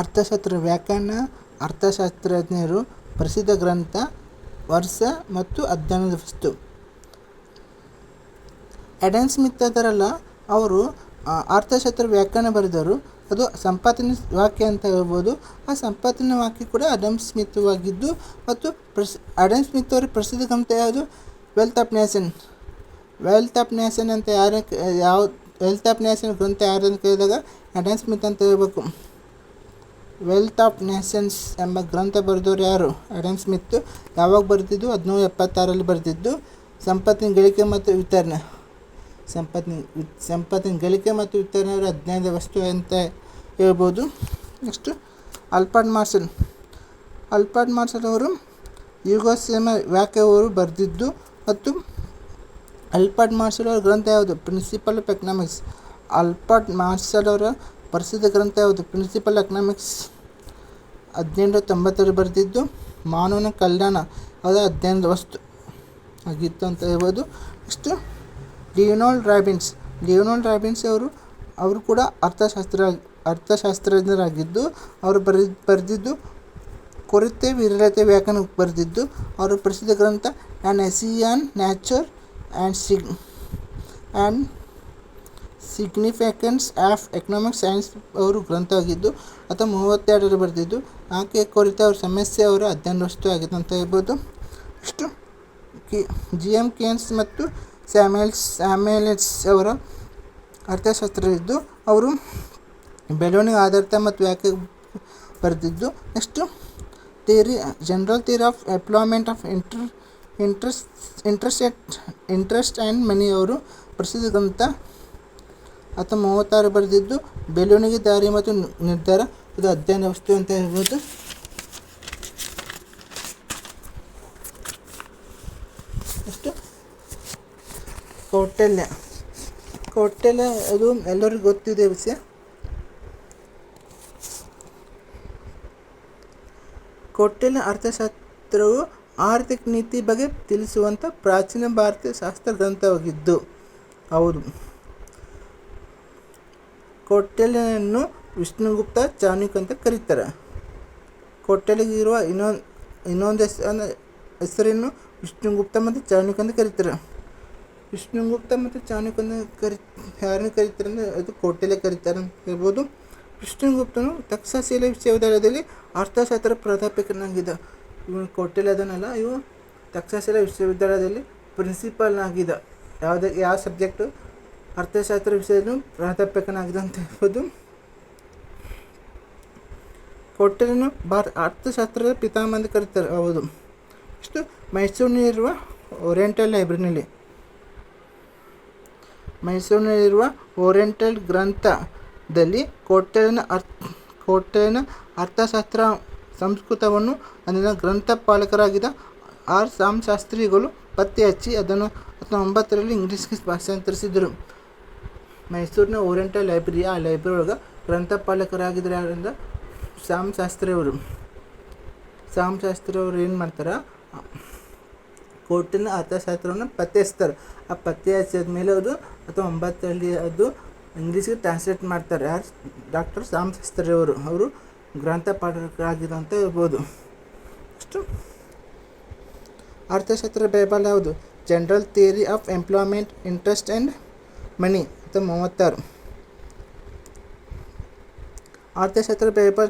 ಅರ್ಥಶಾಸ್ತ್ರ ವ್ಯಾಕರಣ ಅರ್ಥಶಾಸ್ತ್ರಜ್ಞರು ಪ್ರಸಿದ್ಧ ಗ್ರಂಥ ವರ್ಷ ಮತ್ತು ಅಧ್ಯಯನದ ವಸ್ತು. ಆಡಮ್ ಸ್ಮಿತ್ ಅದರಲ್ಲ ಅವರು ಅರ್ಥಶಾಸ್ತ್ರ ವ್ಯಾಕರಣ ಬರೆದರು. ಅದು ಸಂಪಾದನೆ ವಾಕ್ಯ ಅಂತ ಹೇಳ್ಬೋದು. ಆ ಸಂಪಾದನೆ ವಾಕ್ಯ ಕೂಡ ಆಡಮ್ ಸ್ಮಿತ್ ಆಗಿದ್ದು ಮತ್ತು ಆಡಮ್ ಸ್ಮಿತ್ ಅವರ ಪ್ರಸಿದ್ಧ ಗ್ರಂಥ ಯಾವುದು? Wealth of nation. Wealth of nation ಅಂತ ವೆಲ್ತ್ ಆಫ್ ನೇಷನ್ ಗ್ರಂಥ ಯಾರು ಅಂತ ಕೇಳಿದಾಗ ಆಡಮ್ ಸ್ಮಿತ್ ಅಂತ ಹೇಳ್ಬೇಕು. ವೆಲ್ತ್ ಆಫ್ ನೇಷನ್ಸ್ ಎಂಬ ಗ್ರಂಥ ಬರೆದವರು ಯಾರು? Adam Smith. ಯಾವಾಗ ಬರೆದಿದ್ದು? 1776 ಬರೆದಿದ್ದು. ಸಂಪತ್ತಿನ ಗಳಿಕೆ ಮತ್ತು ವಿತರಣೆ ಸಂಪತ್ತಿನ ಗಳಿಕೆ ಮತ್ತು ವಿತರಣೆಯವರ ಅಧ್ಯಯನದ ವಸ್ತು ಅಂತ ಹೇಳ್ಬೋದು. ನೆಕ್ಸ್ಟು ಆಲ್ಫ್ರೆಡ್ ಮಾರ್ಷಲ್ ಅವರು ಯುಗೋಸ್ಲೇಮ ವ್ಯಾಖ್ಯೆಯವರು ಬರೆದಿದ್ದು ಮತ್ತು ಆಲ್ಫ್ರೆಡ್ ಮಾರ್ಷಲ್ ಅವರ ಗ್ರಂಥ ಯಾವುದು? Principle of economics. Alfred Marshall ಅವರ ಪ್ರಸಿದ್ಧ ಗ್ರಂಥ ಯಾವುದು? Principal economics. 1890 ಬರೆದಿದ್ದು. ಮಾನವನ ಕಲ್ಯಾಣ ಅವರ ಅಧ್ಯಯನದ ವಸ್ತು ಆಗಿತ್ತು ಅಂತ ಹೇಳ್ಬೋದು. ನೆಕ್ಸ್ಟು ಲಿಯೋನಾರ್ಡ್ ರಾಬಿನ್ಸ್ ಅವರು ಕೂಡ ಅರ್ಥಶಾಸ್ತ್ರಜ್ಞರಾಗಿದ್ದು ಅವರು ಬರೆದಿದ್ದು ಕೊರತೆ ವಿರಳತೆ ವ್ಯಾಕರಣ ಬರೆದಿದ್ದು. ಅವರ ಪ್ರಸಿದ್ಧ ಗ್ರಂಥ on essay on nature and significance of economic science ಅವರು ಗ್ರಂಥವಾಗಿದ್ದು. 1932 ಬರೆದಿದ್ದು. ಆಕೆಯ ಕುರಿತ ಅವರ ಸಮಸ್ಯೆ ಅವರ ಅಧ್ಯಯನ ವಸ್ತು ಆಗಿದೆ ಅಂತ ಹೇಳ್ಬೋದು. ಇಷ್ಟು G.M. ಕೇನ್ಸ್ ಮತ್ತು ಸ್ಯಾಮ್ಯುಯೆಲ್ಸ್ ಅವರ ಅರ್ಥಶಾಸ್ತ್ರ ಇದ್ದು ಅವರು ಬೆಳವಣಿಗೆ ಆಧಾರಿತ ಮತ್ತು ವ್ಯಾಖ್ಯೆ ಬರೆದಿದ್ದು. Next general theory of employment of interest and ಮನಿ ಅವರು ಪ್ರಸಿದ್ಧ ಗ್ರಂಥ. 1936 ಬರೆದಿದ್ದು. ಬೆಳವಣಿಗೆ ದಾರಿ ಮತ್ತು ನಿರ್ಧಾರ ಇದು ಅಧ್ಯಯನ ವಸ್ತು ಅಂತ ಹೇಳ್ಬೋದು. ನೆಕ್ಸ್ಟು ಕೌಟಿಲ್ಯ ಅದು ಎಲ್ಲರಿಗೂ ಗೊತ್ತಿದೆ ವಿಷಯ. ಕೌಟಿಲ್ಯ ಅರ್ಥಶಾಸ್ತ್ರವು ಆರ್ಥಿಕ ನೀತಿ ಬಗ್ಗೆ ತಿಳಿಸುವಂಥ ಪ್ರಾಚೀನ ಭಾರತೀಯ ಶಾಸ್ತ್ರ ಗ್ರಂಥವಾಗಿದ್ದು ಹೌದು. ಕೌಟಿಲ್ಯನನ್ನು ವಿಷ್ಣುಗುಪ್ತ ಚಾಣಕ್ಯ ಅಂತ ಕರೀತಾರೆ. ಕೌಟಿಲ್ಯಗಿರುವ ಇನ್ನೊಂದು ಹೆಸರನ್ನು ವಿಷ್ಣುಗುಪ್ತ ಮತ್ತು ಚಾಣಕ್ಯ ಅಂತ ಕರೀತಾರೆ. ವಿಷ್ಣುಗುಪ್ತ ಮತ್ತು ಚಾಣಕ್ಯ ಯಾರನ್ನು ಕರೀತಾರೆ ಅಂದರೆ ಅದು ಕೌಟಿಲ್ಯ ಕರೀತಾರೆ ಅಂತ ಹೇಳ್ಬೋದು. ವಿಷ್ಣುಗುಪ್ತನು ತಕ್ಷಶಿಲಾ ವಿಶ್ವವಿದ್ಯಾಲಯದಲ್ಲಿ ಅರ್ಥಶಾಸ್ತ್ರ ಪ್ರಾಧ್ಯಾಪಕನಾಗಿದ್ದ. ಇವನು ಕೌಟಿಲ್ಯದನಲ್ಲ, ಇವು ತಕ್ಷಶಿಲಾ ವಿಶ್ವವಿದ್ಯಾಲಯದಲ್ಲಿ ಪ್ರಿನ್ಸಿಪಾಲ್ನಾಗಿದ್ದ. ಯಾವ ಸಬ್ಜೆಕ್ಟು? ಅರ್ಥಶಾಸ್ತ್ರ ವಿಷಯದಲ್ಲಿ ಪ್ರಾಧ್ಯಾಪಕನಾಗಿದ್ದ ಅಂತ ಹೇಳ್ಬೋದು. ಕೌಟಿಲ್ಯನು ಅರ್ಥಶಾಸ್ತ್ರದ ಪಿತಾಮಹ ಅಂತ ಕರೀತಾರೆ ಹೌದು. ಇಷ್ಟು ಮೈಸೂರಿನಲ್ಲಿರುವ ಓರಿಯೆಂಟಲ್ ಗ್ರಂಥದಲ್ಲಿ ಕೌಟಿಲ್ಯನ ಅರ್ಥಶಾಸ್ತ್ರ ಸಂಸ್ಕೃತವನ್ನು ಅಂದಿನ ಗ್ರಂಥಪಾಲಕರಾಗಿದ್ದ ಆರ್ ಶಾಸ್ತ್ರಿಗಳು ಪತ್ತೆ ಹಚ್ಚಿ ಅದನ್ನು 1909 ಇಂಗ್ಲೀಷ್ಗೆ ಭಾಷಾಂತರಿಸಿದರು. ಮೈಸೂರಿನ ಓರಿಯೆಂಟಲ್ ಲೈಬ್ರರಿ, ಆ ಲೈಬ್ರರಿ ಒಳಗೆ ಗ್ರಂಥಪಾಲಕರಾಗಿದ್ದರು ಯಾರಿಂದ? ಶಾಸ್ತ್ರಿ ಅವರು ಏನು ಮಾಡ್ತಾರೆ? ಕೌಟಿಲ್ಯನ ಅರ್ಥಶಾಸ್ತ್ರವನ್ನು ಪತ್ತೆ ಹಚ್ತಾರೆ. ಆ ಪತ್ತೆ ಹಚ್ಚಿದ ಮೇಲೆ ಅದು 1909 ಅದು ಇಂಗ್ಲೀಷ್ಗೆ ಟ್ರಾನ್ಸ್ಲೇಟ್ ಮಾಡ್ತಾರೆ. ಯಾರು? ಡಾಕ್ಟರ್ ಶಾಸ್ತ್ರಿ ಅವರು ಗ್ರಂಥಪಾಲಕರಾಗಿದ್ದು ಅಂತ ಹೇಳ್ಬೋದು. ಅಷ್ಟು ಅರ್ಥಶಾಸ್ತ್ರ ಬೈಬಲ್ ಯಾವುದು? General theory of employment interest and ಮನಿ 1936. ಅರ್ಥಶಾಸ್ತ್ರ ಬೈಬಲ್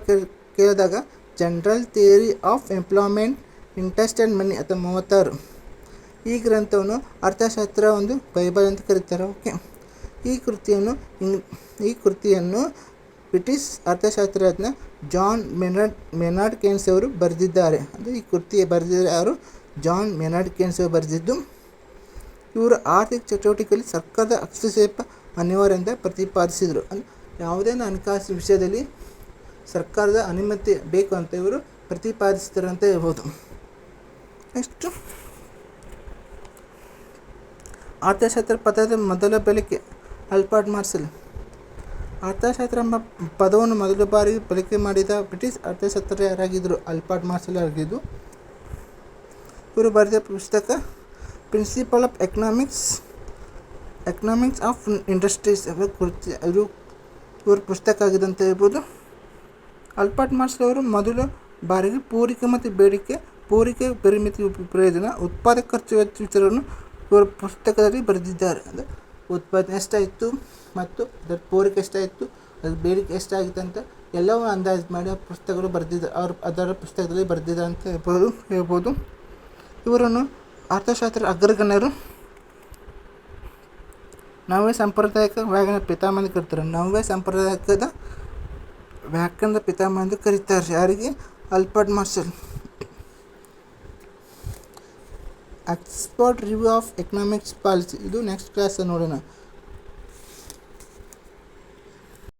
ಕೇಳಿದಾಗ general theory of employment interest and ಮನಿ 1936. ಈ ಗ್ರಂಥವನ್ನು ಅರ್ಥಶಾಸ್ತ್ರ ಒಂದು ಬೈಬಲ್ ಅಂತ ಕರೀತಾರೆ. ಓಕೆ. ಈ ಕೃತಿಯನ್ನು ಬ್ರಿಟಿಷ್ ಅರ್ಥಶಾಸ್ತ್ರಜ್ಞ ಜಾನ್ ಮೇನಾರ್ಡ್ ಕೇನ್ಸ್ ಅವರು ಬರೆದಿದ್ದಾರೆ. ಅಂದರೆ ಈ ಕೃತಿ ಬರೆದಿದ್ದಾರೆ ಯಾರು? ಜಾನ್ ಮೇನಾರ್ಡ್ ಕೇನ್ಸ್ ಅವರು ಬರೆದಿದ್ದು. ಇವರು ಆರ್ಥಿಕ ಚಟುವಟಿಕೆಯಲ್ಲಿ ಸರ್ಕಾರದ ಹಸ್ತಕ್ಷೇಪ ಅನಿವಾರ್ಯ ಅಂತ ಪ್ರತಿಪಾದಿಸಿದರು. ಅಂದರೆ ಯಾವುದೇ ಹಣಕಾಸು ವಿಷಯದಲ್ಲಿ ಸರ್ಕಾರದ ಅನುಮತಿ ಬೇಕು ಅಂತ ಇವರು ಪ್ರತಿಪಾದಿಸ್ತಾರೆ ಅಂತ ಹೇಳ್ಬೋದು. ನೆಕ್ಸ್ಟು ಅರ್ಥಶಾಸ್ತ್ರ ಪದದ ಮೊದಲ ಬಳಕೆ ಆಲ್ಫ್ರೆಡ್ ಮಾರ್ಷಲ್. ಅರ್ಥಶಾಸ್ತ್ರ ಎಂಬ ಪದವನ್ನು ಮೊದಲ ಬಾರಿಗೆ ಬಳಕೆ ಮಾಡಿದ ಬ್ರಿಟಿಷ್ ಅರ್ಥಶಾಸ್ತ್ರ ಯಾರಾಗಿದ್ದರು? ಆಲ್ಫ್ರೆಡ್ ಮಾರ್ಷಲ್ ಆಗಿದ್ದು. ಇವರು ಬರೆದ ಪುಸ್ತಕ principle of economics of industries ಇವ್ರ ಪುಸ್ತಕ ಆಗಿದೆ ಅಂತ ಹೇಳ್ಬೋದು. ಆಲ್ಬರ್ಟ್ ಮಾರ್ಷಲ್ ಅವರು ಮೊದಲ ಬಾರಿಗೆ ಪೂರೈಕೆ ಮತ್ತು ಬೇಡಿಕೆ, ಪೂರೈಕೆ ಪರಿಮಿತಿ, ಪ್ರಯೋಜನ, ಉತ್ಪಾದಕ ಖರ್ಚು ವೆಚ್ಚ ವಿಚಾರವನ್ನು ಇವರು ಪುಸ್ತಕದಲ್ಲಿ ಬರೆದಿದ್ದಾರೆ. ಅಂದರೆ ಉತ್ಪಾದನೆ ಎಷ್ಟಾಯಿತು ಮತ್ತು ಅದರ ಪೂರೈಕೆ ಎಷ್ಟಾಯಿತು, ಅದ್ರ ಬೇಡಿಕೆ ಎಷ್ಟಾಗಿತ್ತು ಅಂತ ಎಲ್ಲವೂ ಅಂದಾಜು ಮಾಡಿ ಆ ಪುಸ್ತಕಗಳು ಅದರ ಪುಸ್ತಕದಲ್ಲಿ ಬರೆದಿದ್ದಾರೆ ಅಂತ ಹೇಳ್ಬೋದು. ಇವರನ್ನು ಅರ್ಥಶಾಸ್ತ್ರ ಅಗ್ರಗಣ್ಯರು ನವ್ಯ ಸಾಂಪ್ರದಾಯಿಕ ವ್ಯಾಕರಣ ಪಿತಾಮಹ ಎಂದು ಕರೀತಾರೆ. ನವ್ಯ ಸಾಂಪ್ರದಾಯಿಕದ ವ್ಯಾಕರಣದ ಪಿತಾಮಹ ಎಂದು ಕರೀತಾರೆ. ಯಾರಿಗೆ? Albert Marshall. Oxford review of economics policy, ಇದು ನೆಕ್ಸ್ಟ್ ಕ್ಲಾಸ್ ನೋಡೋಣ.